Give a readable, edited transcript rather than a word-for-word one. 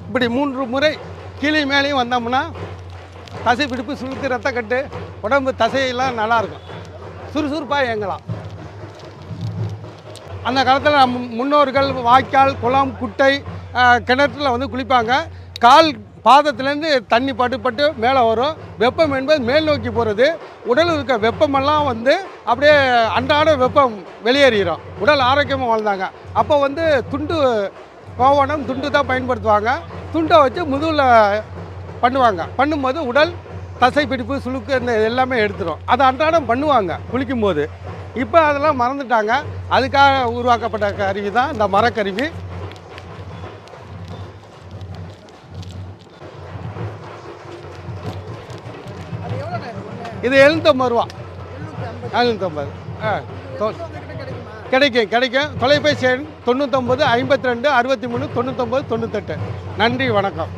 இப்படி 3 முறை கீழே மேலேயும் வந்தோம்னா தசை பிடிப்பு, சுளுக்கு, ரத்தக்கட்டு, உடம்பு தசையெல்லாம் நல்லாயிருக்கும், சுறுசுறுப்பாக இயங்கலாம். அந்த காலத்தில் நம்ம முன்னோர்கள் வாய்க்கால், குளம், குட்டை, கிணற்றுல வந்து குளிப்பாங்க. கால் பாதத்துலேருந்து தண்ணி பட்டு மேலே வரும். வெப்பம் என்பது மேல் நோக்கி போகிறது. உடலில் இருக்க வெப்பமெல்லாம் வந்து அப்படியே அன்றாட வெப்பம் வெளியேறிடும். உடல் ஆரோக்கியமாக வாழ்ந்தாங்க. அப்போ வந்து துண்டு கோவணம், துண்டு தான் பயன்படுத்துவாங்க. துண்டை வச்சு முதுகில் பண்ணும்போது உடல் தசை பிடிப்பு, சுளுக்கு இந்த எல்லாமே எடுத்துடும். அதை அன்றாடம் பண்ணுவாங்க குளிக்கும்போது. இப்போ அதெல்லாம் மறந்துட்டாங்க. அதுக்காக உருவாக்கப்பட்ட கருவி தான் இந்த மரக்கருவி. இது 750 ரூபா. 750. கிடைக்கும். தொலைபேசி எண் 99 52 63 99 98. நன்றி, வணக்கம்.